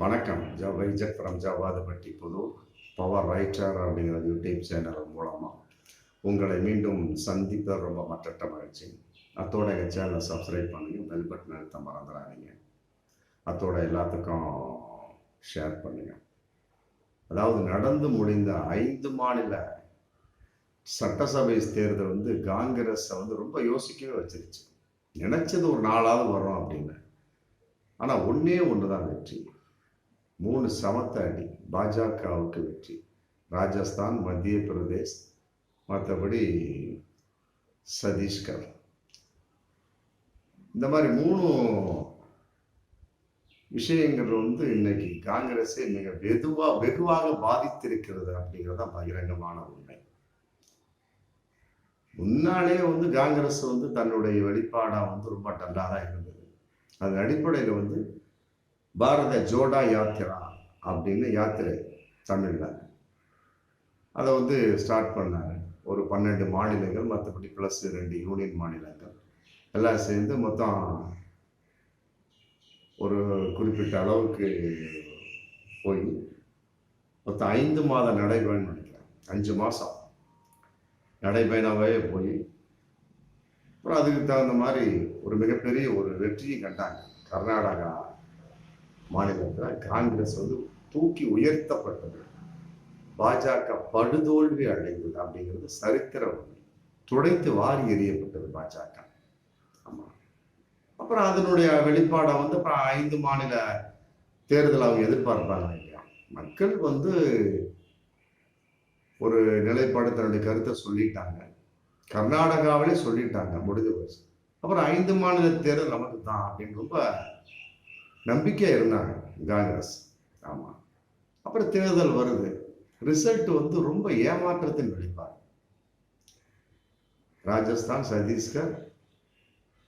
வணக்கம். Vaijath from Javvadhupatti Puthur power writer அப்படிங்கிற YouTube channel மூலமாக உங்களை மீண்டும் சந்திப்பது ரொம்ப மற்ற மகிழ்ச்சி. அத்தோட எங்கள் சேனலை சப்ஸ்கிரைப் பண்ணுங்கள், பெல் பட்டன் அழுத்த மறந்துடாதீங்க. அத்தோட எல்லாத்துக்கும் ஷேர் பண்ணுங்கள். அதாவது நடந்து முடிந்த 5 மாநில சட்டசபை தேர்தல் காங்கிரஸை ரொம்ப யோசிக்கவே வச்சிருச்சு. நினைச்சது ஒரு 4ஆவது வரும் அப்படின்னு. ஆனால் ஒன்றே தான் வெற்றி. 3 சமத்த அடி பாஜகவுக்கு வெற்றி. ராஜஸ்தான், மத்திய பிரதேஷ், மற்றபடி சத்தீஸ்கர். இந்த மாதிரி 3 விஷயங்கள் இன்னைக்கு காங்கிரஸை மிக வெகுவாக பாதித்திருக்கிறது அப்படிங்கிறத பகிரங்கமான உண்மை. முன்னாலே காங்கிரஸ் தன்னுடைய வெளிப்பாடா ரொம்ப டல்லா தான் இருந்தது. அதன் அடிப்படையில் பாரத ஜோடா யாத்திரா அப்படின்னு யாத்திரை தமிழ்ல அதை ஸ்டார்ட் பண்ணாங்க. ஒரு 12 மாநிலங்கள், மற்றபடி ப்ளஸ் 2 யூனியன் மாநிலங்கள் எல்லாம் சேர்ந்து மொத்தம் ஒரு குறிப்பிட்ட அளவுக்கு போய் மொத்தம் 5 மாத நடைபயணம் நினைக்கிறேன். 5 மாதம் நடைபயணமாகவே போய் அப்புறம் அதுக்கு தகுந்த மாதிரி ஒரு மிகப்பெரிய ஒரு வெற்றியை கண்டாங்க. கர்நாடகா மாநிலத்தில் காங்கிரஸ் தூக்கி உயர்த்தப்பட்டது. பாஜக படுதோல்வி அடைந்தது அப்படிங்கிறது சரித்திர உண்மை. துடைத்து வாரி எறியப்பட்டது பாஜக. ஆமா. அப்புறம் அதனுடைய வெளிப்பாடை அப்புறம் 5 மாநில தேர்தல் அவங்க எதிர்பார்ப்பாங்க இல்லையா. மக்கள் ஒரு நிலைப்பாடு தன்னுடைய கருத்தை சொல்லிட்டாங்க. கர்நாடகாவிலே சொல்லிட்டாங்க, முடிஞ்சு போச்சு. அப்புறம் 5 மாநில தேர்தல் நமக்கு தான் அப்படின்னு ரொம்ப நம்பிக்கையா இருந்தாங்க காங்கிரஸ். ஆமா. அப்புறம் தேர்தல் வருது. ரிசல்ட் ரொம்ப ஏமாற்றத்தின் வெளிப்பாடு. ராஜஸ்தான், சத்தீஸ்கர்,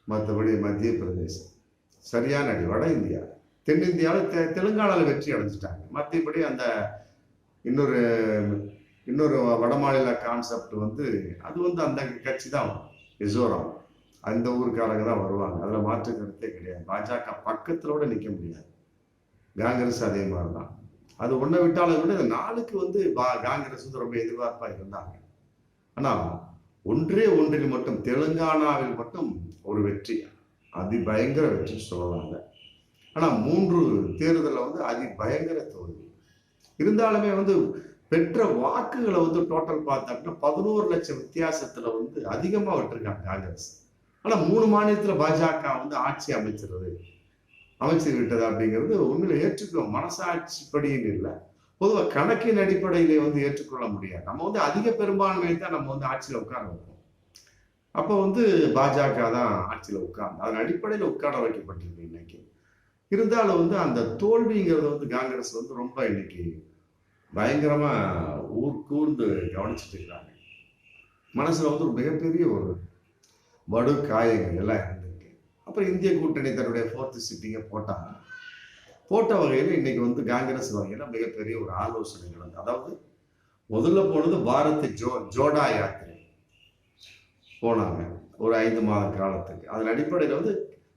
மற்றபடி மத்திய பிரதேசம் சரியான அடி. வட இந்தியா, தென்னிந்தியாவில் தெலுங்கானாவில் வெற்றி அடைஞ்சிட்டாங்க. மற்றபடி அந்த இன்னொரு வட மாநில கான்செப்ட் அது அந்த கட்சி தான் மிசோரம். அந்த ஊருக்காரங்க தான் வருவாங்க. அதில் மாற்று கருத்தே கிடையாது. பாஜக பக்கத்திலோட நிற்க முடியாது. காங்கிரஸ் அதே மாதிரி தான். அது ஒன்றை விட்டாலும் கூட இந்த 4க்கு காங்கிரஸ் ரொம்ப எதிர்பார்ப்பாக இருந்தாங்க. ஆனால் ஒன்றில் மட்டும் தெலுங்கானாவில் மட்டும் ஒரு வெற்றி, அதிபயங்கர வெற்றி சொல்லலாங்க. ஆனால் 3 தேர்தலில் அதிபயங்கர தோல்வி. இருந்தாலுமே பெற்ற வாக்குகளை டோட்டல் பார்த்தோம்னா 11 லட்சம் வித்தியாசத்தில் அதிகமாக விட்டுருக்காங்க காங்கிரஸ். ஆனால் 3 மாநிலத்தில் பாஜக ஆட்சி அமைச்சு விட்டது அப்படிங்கிறது உண்மையில ஏற்றுக்கோ மனசாட்சிப்படின்னு இல்லை, பொதுவாக கணக்கின் அடிப்படையிலே ஏற்றுக்கொள்ள முடியாது. நம்ம அதிக பெரும்பான்மையை தான் நம்ம ஆட்சியில் உட்கார வைப்போம். அப்போ பாஜக தான் ஆட்சியில் உட்கார்ந்து அதன் அடிப்படையில் உட்கார வைக்கப்பட்டிருக்கு இன்னைக்கு. இருந்தாலும் அந்த தோல்விங்கிறது காங்கிரஸ் ரொம்ப இன்னைக்கு பயங்கரமா கூர்ந்து கவனிச்சுட்டு இருக்கிறாங்க. மனசுல ஒரு மிகப்பெரிய ஒரு வடு காயங்கள் எல்லாம் இருந்திருக்கு. அப்புறம் இந்திய கூட்டணி தன்னுடைய 4th சிட்டிங்கை போட்ட வகையில் இன்னைக்கு காங்கிரஸ் வகையில் மிகப்பெரிய ஒரு ஆலோசனைகள் அதாவது முதல்ல போனது பாரத் ஜோடா யாத்திரை போனாங்க ஒரு 5 மாத காலத்துக்கு. அதன் அடிப்படையில்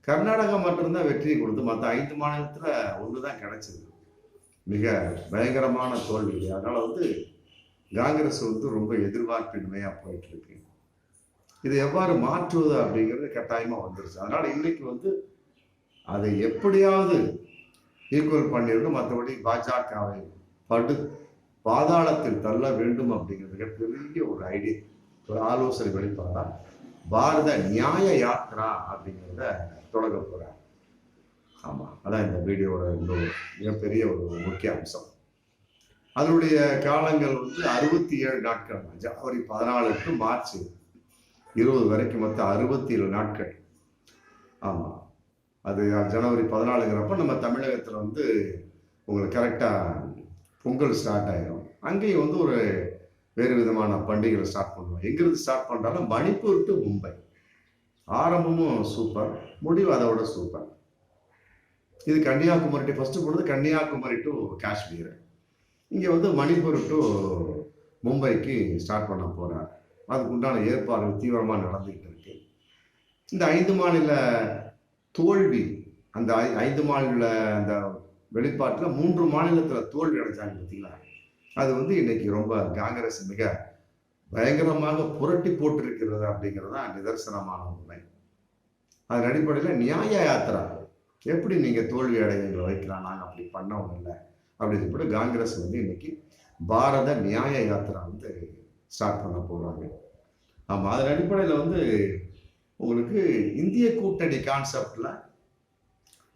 கர்நாடகா மட்டும்தான் வெற்றியை கொடுத்து மற்ற 5 மாநிலத்தில் ஒன்று தான் கிடைச்சது. மிக பயங்கரமான தோல்வி. அதனால காங்கிரஸ் ரொம்ப எதிர்பார்ப்பின்மையா போயிட்டு இருக்கு. இதை எவ்வாறு மாற்றுவது அப்படிங்கிறது கட்டாயமா வந்துருச்சு. அதனால இன்னைக்கு அதை எப்படியாவது ஈக்குவல் பண்ணிடணும், மற்றபடி பாஜகவை பாதாளத்தில் தள்ள வேண்டும் அப்படிங்கிற மிகப்பெரிய ஒரு ஐடியா, ஒரு ஆலோசனை வெளிப்பாடா பாரத நியாய யாத்ரா அப்படிங்கிறத தொடங்க போறாங்க. ஆமா, அதான் இந்த வீடியோட மிகப்பெரிய ஒரு முக்கிய அம்சம். அதனுடைய காலங்கள் 67 நாட்கள். ஜனவரி 14 டு மார்ச் 20 வரைக்கும் மொத்தம் 67 நாட்கள். ஆமா, அது ஜனவரி 14ங்கிறப்ப நம்ம தமிழகத்துல உங்களுக்கு கரெக்டா பொங்கல் ஸ்டார்ட் ஆயிரும். அங்கேயும் ஒரு வேறு விதமான பண்டிகைகள் ஸ்டார்ட் பண்ணுவோம். எங்கிருந்து ஸ்டார்ட் பண்றாலும் மணிப்பூர் டு மும்பை. ஆரம்பமும் சூப்பர், முடிவு அதை விட சூப்பர். இது கன்னியாகுமரி ஃபர்ஸ்ட் போனது, கன்னியாகுமரி டு காஷ்மீர். இங்கே மணிப்பூர் டு மும்பைக்கு ஸ்டார்ட் பண்ண போறார். அதுக்கு உண்டான ஏற்பாடுகள் தீவிரமாக நடந்துகிட்டு இருக்கு. இந்த 5 மாநில தோல்வி, அந்த 5 மாநில அந்த வெளிப்பாட்டில் 3 மாநிலத்தில் தோல்வி அடைஞ்சாங்க பார்த்தீங்களா? அது வந்து இன்னைக்கு ரொம்ப காங்கிரஸ் மிக பயங்கரமாக புரட்டி போட்டிருக்கிறது அப்படிங்கிறது தான் நிதர்சனமான உண்மை. அதன் அடிப்படையில் நியாய யாத்திரா எப்படி நீங்க தோல்வி அடைவீங்களை வைக்கலாம், நாங்கள் அப்படி பண்ணவும் இல்லை அப்படின்னு சொல்லிட்டு காங்கிரஸ் வந்து இன்னைக்கு பாரத நியாய யாத்திரா வந்து ஸ்டார்ட் பண்ண போறாங்க. ஆமா, அதன் அடிப்படையில் வந்து உங்களுக்கு இந்திய கூட்டணி கான்செப்ட்ல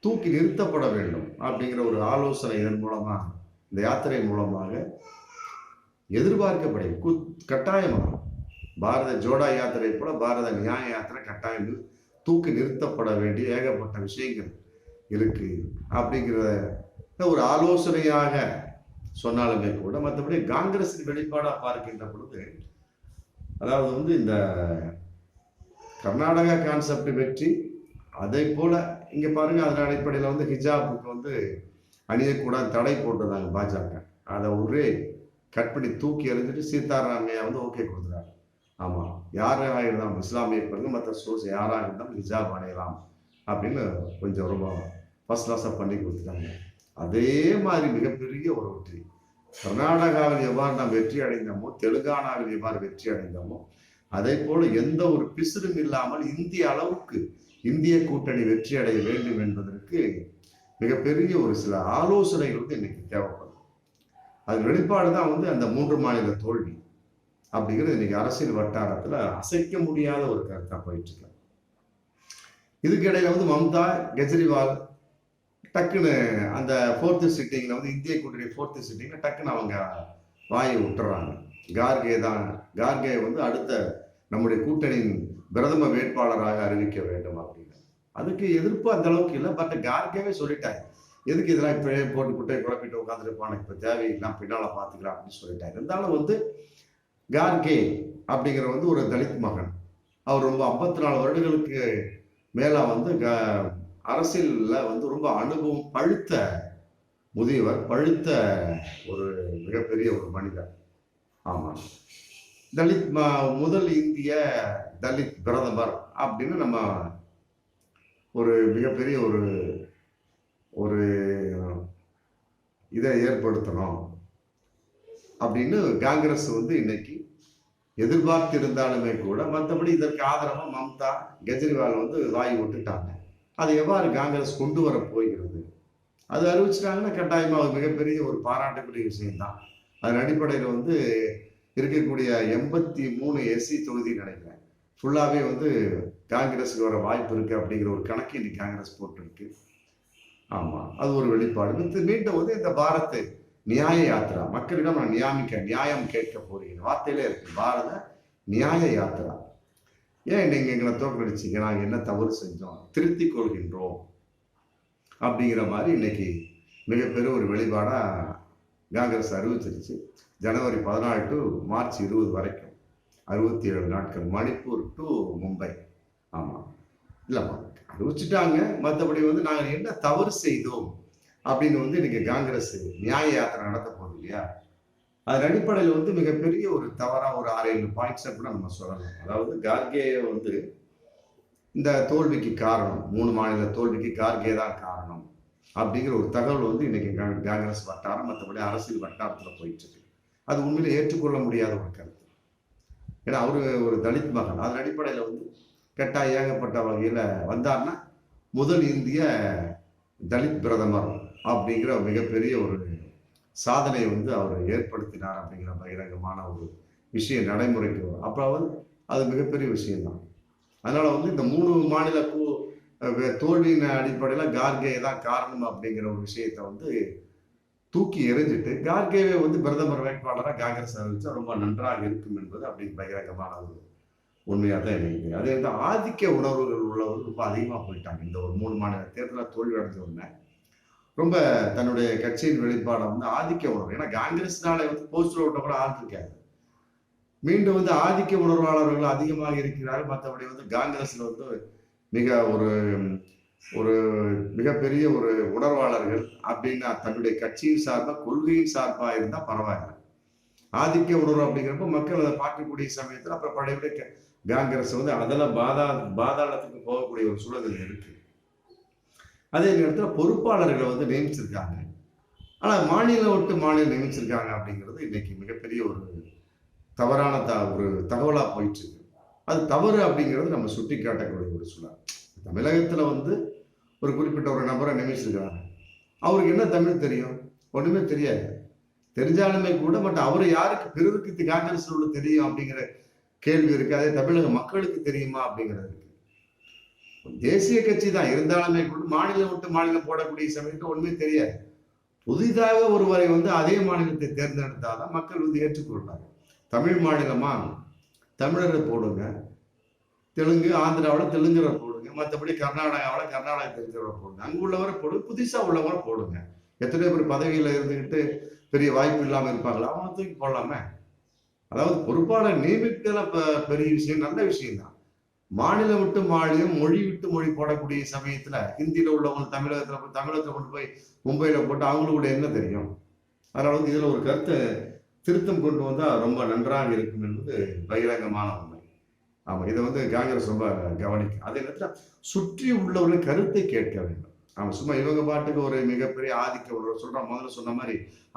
தூக்கி நிறுத்தப்பட வேண்டும் அப்படிங்கிற ஒரு ஆலோசனை இதன் மூலமாக, இந்த யாத்திரை மூலமாக எதிர்பார்க்கப்படும். கட்டாயமாக பாரத ஜோடா யாத்திரை போல பாரத நியாய யாத்திரை கட்டாயம் தூக்கி நிறுத்தப்பட வேண்டிய ஏகப்பட்ட விஷயங்கள் இருக்கு அப்படிங்கிற ஒரு ஆலோசனையாக சொன்னாலுமே கூட, மற்றபடி காங்கிரஸின் வெளிப்பாடா பார்க்கின்ற பொழுது, அதாவது வந்து இந்த கர்நாடகா கான்செப்ட் வெற்றி, அதே போல இங்க பாருங்க, அதன் அடிப்படையில் வந்து ஹிஜாபுக்கு வந்து அணியக்கூடாது தடை போட்டிருந்தாங்க பாஜக. அதை ஒரே கட் பண்ணி தூக்கி எறிஞ்சிட்டு சீதாராமையா வந்து ஓகே கொடுத்துறாரு. ஆமா, யாராக இருந்தாலும் இஸ்லாமிய பெண்கள் மற்ற சோர்ஸ் யாராக இருந்தாலும் ஹிஜாப் அடையலாம் அப்படின்னு கொஞ்சம் ரொம்ப ஃபர்ஸ்ட் கிளாஸாக பண்ணி கொடுத்துட்டாங்க. அதே மாதிரி மிகப்பெரிய ஒரு வெற்றி கர்நாடகாவில் எவ்வாறு நாம் வெற்றி அடைந்தோமோ, தெலுங்கானாவில் எவ்வாறு வெற்றி அடைந்தோமோ, அதே போல எந்த ஒரு பிசுறும் இல்லாமல் இந்திய அளவுக்கு இந்திய கூட்டணி வெற்றி அடைய வேண்டும் என்பதற்கு மிகப்பெரிய ஒரு சில ஆலோசனைகள் வந்து இன்னைக்கு தேவைப்படும். அது வெளிப்பாடு தான் வந்து அந்த 3 மாநில தோல்வி அப்படிங்கிறது இன்னைக்கு அரசியல் வட்டாரத்துல அசைக்க முடியாத ஒரு கருத்தா போயிட்டு இருக்கு. இதுக்கு இடையில வந்து மம்தா, கெஜ்ரிவால் டக்குன்னு அந்த 4th சிட்டிங்ல வந்து இந்திய கூட்டணி 4th சிட்டிங்ல டக்குன்னு அவங்க வாயை விட்டுறாங்க. கார்கே வந்து அடுத்த நம்முடைய கூட்டணியின் பிரதம வேட்பாளராக அறிவிக்க வேண்டும் அப்படின்னு. அதுக்கு எதிர்ப்பு அந்த அளவுக்கு இல்லை. பட் கார்கேவே சொல்லிட்டாங்க, எதுக்கு இதெல்லாம் இப்ப போட்டு குட்டையை குழப்பிட்டு உட்காந்துருப்பான, இப்ப தேவையெல்லாம் பின்னால பாத்துக்கலாம் அப்படின்னு சொல்லிட்டாங்க. இருந்தாலும் வந்து கார்கே அப்படிங்கிற வந்து ஒரு தலித் மகன், அவர் ரொம்ப 54 வருடங்களுக்கு மேல வந்து அரசியல்ல வந்து ரொம்ப அனுபவம் பழுத்த முதியவர், பழுத்த ஒரு மிகப்பெரிய ஒரு மனிதர். ஆமா, தலித் முதல் இந்திய தலித் பிரதமர் அப்படின்னு நம்ம ஒரு மிகப்பெரிய ஒரு ஒரு இதை ஏற்படுத்தணும் அப்படின்னு காங்கிரஸ் வந்து இன்னைக்கு எதிர்பார்த்திருந்தாலுமே கூட, மற்றபடி இதற்கு ஆதரவா மம்தா, கெஜ்ரிவால் வந்து வாய் விட்டுட்டாங்க. அதை எவ்வாறு காங்கிரஸ் கொண்டு வர போகிறது, அது அறிவிச்சிட்டாங்கன்னா கட்டாயமா ஒரு மிகப்பெரிய ஒரு பாராட்டக்கூடிய விஷயம்தான். அதன் அடிப்படையில் வந்து இருக்கக்கூடிய 83 எஸ்சி தொகுதி நினைக்கிறேன் ஃபுல்லாவே வந்து காங்கிரஸுக்கு வர வாய்ப்பு இருக்கு அப்படிங்கிற ஒரு கணக்கு இன்னைக்கு காங்கிரஸ் போட்டிருக்கு. ஆமா, அது ஒரு வெளிப்பாடு. மீண்டும் வந்து இந்த பாரத் நியாய யாத்திரா, மக்களிடம் நான் நியாயம் கேட்க போறீங்க வார்த்தையிலே இருக்கு, பாரத நியாய யாத்திரா. ஏன் நீங்க எங்களை தோற்கடிச்சீங்க, நாங்க என்ன தவறு செஞ்சோம், திருத்திக் கொள்கின்றோம் அப்படிங்கிற மாதிரி இன்னைக்கு மிகப்பெரிய ஒரு வெளிப்பாடா காங்கிரஸ் அறிவிச்சிருச்சு. ஜனவரி 14 டு மார்ச் 20 வரைக்கும் 67 நாட்கள், மணிப்பூர் டு மும்பை. ஆமா, இல்லம்மா அறிவிச்சுட்டாங்க. மற்றபடி வந்து நாங்கள் என்ன தவறு செய்தோம் அப்படின்னு வந்து இன்னைக்கு காங்கிரஸ் நியாய யாத்திரை நடத்த போகுது இல்லையா? அதன் அடிப்படையில் வந்து மிகப்பெரிய ஒரு தவறா ஒரு 6-7 பாயிண்ட்ஸை கூட நம்ம சொல்லலாம். அதாவது கார்கே வந்து இந்த தோல்விக்கு காரணம், 3 மாநில தோல்விக்கு கார்கே தான் காரணம் அப்படிங்கிற ஒரு தகவல் வந்து இன்னைக்கு காங்கிரஸ் வட்டாரம், மற்றபடி அரசியல் வட்டாரத்துல போயிட்டு இருக்கு. அது உண்மையில ஏற்றுக்கொள்ள முடியாத ஒரு கருத்து. ஏன்னா அவரு ஒரு தலித் மகன், அதன் அடிப்படையில வந்து கட்டாய ஏகப்பட்ட வகையில வந்தார்னா முதல் இந்திய தலித் பிரதமர் அப்படிங்கிற மிகப்பெரிய ஒரு சாதனையை வந்து அவர் ஏற்படுத்தினார் அப்படிங்கிற பகிரங்கமான ஒரு விஷயம் நடைமுறைக்கு வரும். அப்ப அது மிகப்பெரிய விஷயம்தான். அதனால வந்து இந்த 3 மாநில தோல்வியின் அடிப்படையில கார்கே தான் காரணம் அப்படிங்கிற ஒரு விஷயத்த வந்து தூக்கி எறிஞ்சிட்டு கார்கேவை வந்து பிரதமர் வேட்பாளராக காங்கிரஸ் அறிவிச்சா ரொம்ப நன்றாக இருக்கும் என்பது அப்படி பகிரங்கமான ஒரு உண்மையாக தான் எனக்கு. அதே வந்து ஆதிக்க உணர்வுகள் உள்ளவர்கள் ரொம்ப அதிகமாக போயிட்டாங்க. இந்த ஒரு 3 மாநில தேர்தலில் தோல்வி அடைஞ்ச உடனே ரொம்ப தன்னுடைய கட்சியின் வெளிப்பாடை வந்து ஆதிக்க உணர்வு, ஏன்னா காங்கிரஸ்னால வந்து போஸ்டர் ஓட்ட கூட ஆள் இருக்காது, மீண்டும் வந்து ஆதிக்க உணர்வாளர்கள் அதிகமாக இருக்கிறார்கள். மற்றபடி வந்து காங்கிரஸ்ல வந்து மிக ஒரு ஒரு மிகப்பெரிய ஒரு உணர்வாளர்கள் அப்படின்னா தன்னுடைய கட்சியின் சார்பா கொள்கையின் சார்பா இருந்தா பரவாயில்ல. ஆதிக்க உணர்வு அப்படிங்கிறப்ப மக்கள் அதை பார்க்கக்கூடிய சமயத்தில் அப்புறம் பழைய காங்கிரஸ் வந்து அதெல்லாம் பாதாளத்துக்கு போகக்கூடிய ஒரு சூழல் இருக்கு. அதே நேரத்தில் பொறுப்பாளர்களை வந்து நியமிச்சிருக்காங்க. ஆனா மாநிலம் விட்டு மாநிலம் நியமிச்சிருக்காங்க அப்படிங்கிறது இன்னைக்கு மிகப்பெரிய ஒரு தவறான ஒரு தகவலா போயிட்டு இருக்கு. அது தவறு அப்படிங்கிறது நம்ம சுட்டி காட்டக்கூடிய ஒரு சூழல். தமிழகத்துல வந்து ஒரு குறிப்பிட்ட ஒரு நபரை நியமிச்சிருக்கிறாங்க. அவருக்கு என்ன தமிழ் தெரியும்? ஒண்ணுமே தெரியாது. தெரிஞ்சாலுமே கூட பட் அவரு யாருக்கு பிறருக்கு காங்கிரஸ் உள்ள தெரியும் அப்படிங்கிற கேள்வி இருக்கு. அதே தமிழக மக்களுக்கு தெரியுமா அப்படிங்கிறது இருக்கு. தேசிய கட்சி தான் இருந்தாலுமே கூட மாநிலம் விட்டு மாநிலம் போடக்கூடிய சமயத்தில் ஒண்ணுமே தெரியாது. புதிதாக ஒருவரை வந்து அதே மாநிலத்தை தேர்ந்தெடுத்தாதான் மக்கள் வந்து ஏற்றுக்கொள்றாங்க. தமிழ் மாநிலமா தமிழரை போடுங்க, தெலுங்கு ஆந்திராவில் தெலுங்குரை போடுங்க, மற்றபடி கர்நாடகாவில் கர்நாடகா தெரிஞ்சவரை போடுங்க, அங்கு உள்ளவரை போடுங்க, புதுசா உள்ளவரை போடுங்க. எத்தனையோ பேர் பதவியில இருந்துகிட்டு பெரிய வாய்ப்பு இல்லாம இருப்பாங்களா, அவனை தூக்கி போடலாமே. அதாவது பொறுப்பாளர் நியமிக்கலாம் பெரிய விஷயம், நல்ல விஷயம் தான். மாநிலம் விட்டு மாநிலம், மொழி விட்டு மொழி போடக்கூடிய சமயத்துல ஹிந்தியில உள்ளவங்க தமிழகத்துல கொண்டு போய் மும்பையில போட்டு அவங்களுக்கு என்ன தெரியும்? அதனால வந்து இதுல ஒரு கருத்தை திருத்தம் கொண்டு வந்தா ரொம்ப நன்றாக இருக்கும் என்பது பகிரங்கமான உண்மை. ஆமா, இதை வந்து காங்கிரஸ் ரொம்ப கவனிக்கும். அதே நேரத்தில் சுற்றி உள்ளவர்கள் கருத்தை கேட்க வேண்டும். ஆமா, சும்மா இவங்க பாட்டுக்கு ஒரு மிகப்பெரிய ஆதிக்க உணர்வு சொல்றான். முதல்ல சொன்ன மாதிரி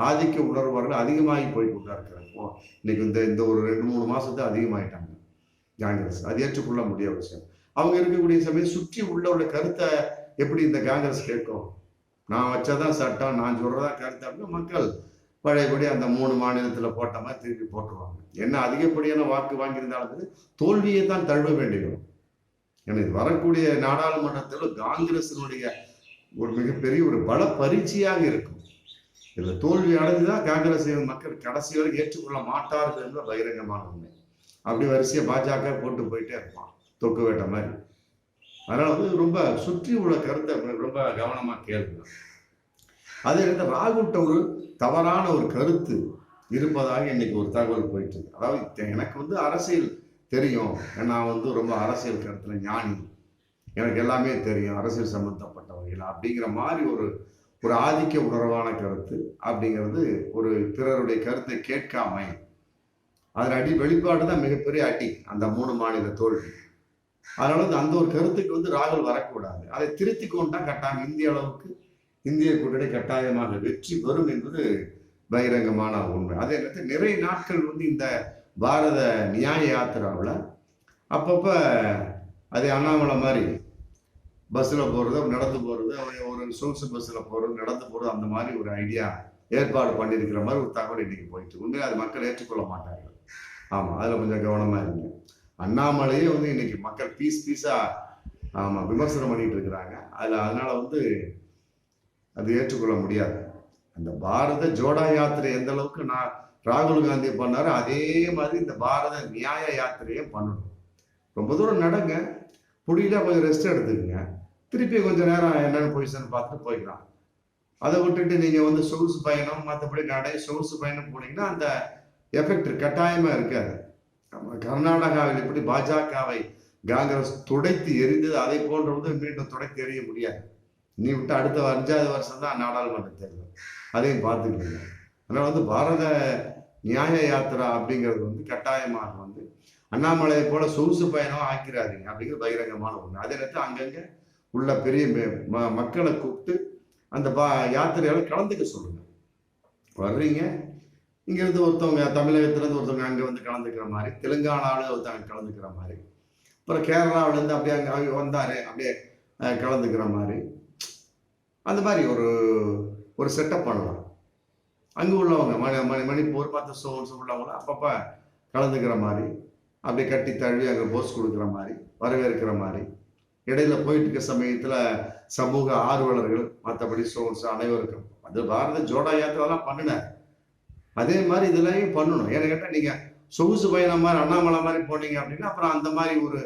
ஆதிக்க உணர்வார்கள் அதிகமாகி போய் கொண்டா இருக்கிறாங்க. இன்னைக்கு இந்த ஒரு 2-3 மாசத்தை அதிகமாயிட்டாங்க காங்கிரஸ். அது ஏற்றுக்கொள்ள முடியாத விஷயம். அவங்க இருக்கக்கூடிய சமயம் சுற்றி உள்ளவருடைய கருத்தை எப்படி இந்த காங்கிரஸ் கேட்கும்? நான் வச்சதான் சட்டம், நான் சொல்றதான் கருத்து அப்படின்னு மக்கள் பழையபடி அந்த 3 மாநிலத்துல போட்ட மாதிரி திருப்பி போட்டுருவாங்க. என்ன அதிகப்படியான வாக்கு வாங்கியிருந்தாலும் தோல்வியை தான் தழுவ வேண்டியது. எனக்கு வரக்கூடிய நாடாளுமன்றத்தில் காங்கிரசினுடைய ஒரு மிகப்பெரிய ஒரு பல பரீட்சையாக இருக்கும். இதுல தோல்வி அடைஞ்சுதான் காங்கிரஸ் மக்கள் கடைசி வரை ஏற்றுக்கொள்ள மாட்டார்கள் என்ற பகிரங்கமான உண்மை. அப்படி வரிசையா பாஜக போட்டு போயிட்டே இருப்பான், தொக்கு வேட்ட மாதிரி. அதனால வந்து ரொம்ப சுற்றி உள்ள கருத்தை ரொம்ப கவனமா கேட்கணும். அதே நேரத்தில் ராகுல்கிட்ட ஒரு தவறான ஒரு கருத்து இருப்பதாக இன்னைக்கு ஒரு தகவல் போயிட்டு இருக்கு. அதாவது எனக்கு வந்து அரசியல் தெரியும், நான் வந்து ரொம்ப அரசியல் கருத்துல ஞானி, எனக்கு எல்லாமே தெரியும் அரசியல் சம்பந்தப்பட்ட வகையில் அப்படிங்கிற மாதிரி ஒரு ஒரு ஆதிக்க உணர்வான கருத்து அப்படிங்கிறது, ஒரு பிறருடைய கருத்தை கேட்காமை, அதன் வெளிப்பாடு தான் மிகப்பெரிய அடி அந்த 3 மாநில தோல்வி. அதனால வந்து அந்த ஒரு கருத்துக்கு வந்து ராகுல் வரக்கூடாது. அதை திருத்தி கொண்டா கட்டாயம் இந்திய அளவுக்கு இந்திய கூட்டணி கட்டாயமாக வெற்றி பெறும் என்பது பகிரங்கமான உண்மை. அதே நேரத்தில் நிறைய நாட்கள் வந்து இந்த பாரத நியாய யாத்திராவில் அப்பப்ப அதே அண்ணாமலை மாதிரி பஸ்ஸில் போகிறது, நடந்து போகிறது, ஒரு சொகுசு பஸ்ஸில் போகிறது, நடந்து போகிறது, அந்த மாதிரி ஒரு ஐடியா ஏற்பாடு பண்ணியிருக்கிற மாதிரி ஒரு தகவல் இன்னைக்கு போயிட்டு உண்மையில அது மக்கள் ஏற்றுக்கொள்ள மாட்டார்கள். ஆமாம், அதில் கொஞ்சம் கவனமாக இருங்க. அண்ணாமலையே வந்து இன்னைக்கு மக்கள் பீஸா ஆமாம் விமர்சனம் பண்ணிட்டு இருக்கிறாங்க. அதனால வந்து அது ஏற்றுக்கொள்ள முடியாது. அந்த பாரத ஜோடா யாத்திரை எந்த அளவுக்கு நான் ராகுல் காந்தி பண்ணாரு, அதே மாதிரி இந்த பாரத நியாய யாத்திரையை பண்ணணும். ரொம்ப தூரம் நடங்க, புடியில கொஞ்சம் ரெஸ்ட் எடுத்துக்கங்க, திருப்பி கொஞ்சம் நேரம் என்னென்ன பொசிஷன் பார்த்துட்டு போய்க்கலாம். அதை விட்டுட்டு நீங்க வந்து சொகுசு பயணம் மற்றபடி நடை சொகுசு பயணம் போனீங்கன்னா அந்த எஃபெக்ட் கட்டாயமா இருக்காது. கர்நாடகாவில் எப்படி பாஜகவை காங்கிரஸ் துடைத்து எரிந்தது, அதை போன்ற வந்து மீண்டும் துடைத்து எறிய முடியாது. நீ விட்டு அடுத்த 5வது வருஷம் தான் நாடாளுமன்ற தேர்தல், அதையும் பார்த்துக்கிட்டீங்க. அதனால வந்து பாரத நியாய யாத்திரா அப்படிங்கிறது வந்து கட்டாயமாக வந்து அண்ணாமலையை போல சொகுசு பயணம் ஆக்கிறாதீங்க அப்படிங்கிற பகிரங்கமான ஒண்ணு. அதே நேரத்தில் அங்கங்க உள்ள பெரிய மக்களை கூப்பிட்டு அந்த யாத்திரையால கலந்துக்க சொல்லுங்க. வர்றீங்க, இங்க இருந்து ஒருத்தவங்க தமிழகத்துல இருந்து ஒருத்தவங்க அங்க வந்து கலந்துக்கிற மாதிரி, தெலுங்கானாவில் ஒருத்தவங்க கலந்துக்கிற மாதிரி, அப்புறம் கேரளாவில இருந்து அப்படியே அங்க வந்தாரு அப்படியே கலந்துக்கிற மாதிரி, அந்த மாதிரி ஒரு செட்டப் பண்ணலாம். அங்கே உள்ளவங்க மணிப்பூர் மற்ற சோன்ஸ் உள்ளவங்க அப்பப்போ கலந்துக்கிற மாதிரி, அப்படியே கட்டி தழுவி அங்கே போஸ் கொடுக்குற மாதிரி, வரவேற்கிற மாதிரி, இடையில போயிட்டு இருக்க சமயத்தில் சமூக ஆர்வலர்கள் மற்றபடி சோன்ஸ் அனைவருக்கும் அது பாரத ஜோடா யாத்திரெல்லாம் பண்ணினார். அதே மாதிரி இதெல்லாம் பண்ணணும். ஏன்னு கேட்டால் நீங்கள் சொகுசு பயணம் மாதிரி அண்ணாமலை மாதிரி போனீங்க அப்படின்னா அப்புறம் அந்த மாதிரி ஒரு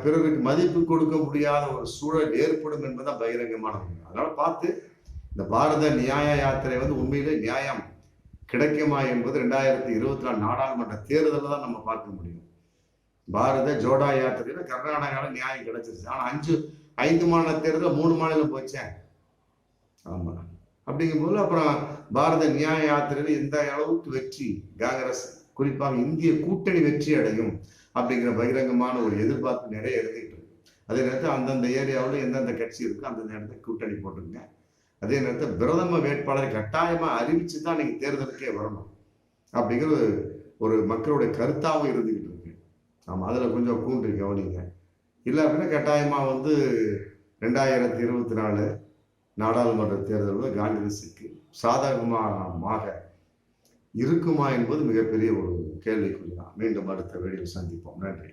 பிறருக்கு மதிப்பு கொடுக்க முடியாத ஒரு சூழல் ஏற்படும் என்பதுதான் பகிரங்கமான உண்மை. அதனால பார்த்து இந்த பாரத நியாய யாத்திரை வந்து உண்மையிலே நியாயம் கிடைக்குமா என்பது 2024 நாடாளுமன்ற தேர்தலில் தான் நம்ம பார்க்க முடியும். பாரத ஜோடா யாத்திரையில கர்நாடகாவில் நியாயம் கிடைச்சிருச்சு. ஆனா 5 மாநில தேர்தலில் 3 மாநிலம் போச்சேன். ஆமா, அப்படிங்கும்போது அப்புறம் பாரத நியாய யாத்திரையில எந்த அளவுக்கு வெற்றி காங்கிரஸ் குறிப்பாக இந்திய கூட்டணி வெற்றி அடையும் அப்படிங்கிற பகிரங்கமான ஒரு எதிர்பார்ப்பு நிறைய இருந்துகிட்டு இருக்கு. அதே நேரத்தில் அந்தந்த ஏரியாவில் எந்தெந்த கட்சி இருக்கு அந்தந்த இடத்துல கூட்டணி போட்டுருங்க. அதே நேரத்தில் பிரதம வேட்பாளரை கட்டாயமா அறிவிச்சு தான் நீங்க தேர்தலுக்கே வரணும் அப்படிங்கிற ஒரு மக்களுடைய கருத்தாகவும் இருந்துகிட்டு இருக்கு. ஆமா, அதுல கொஞ்சம் கூண்டு கவனிங்க. இல்லை அப்படின்னா கட்டாயமா 2024 நாடாளுமன்ற தேர்தல் காங்கிரஸுக்கு சாதகமாக இருக்குமா என்பது மிகப்பெரிய ஒரு கேள்விக்குறிதான். மீண்டும் அடுத்த வீடியோ சந்திப்போம். நன்றி.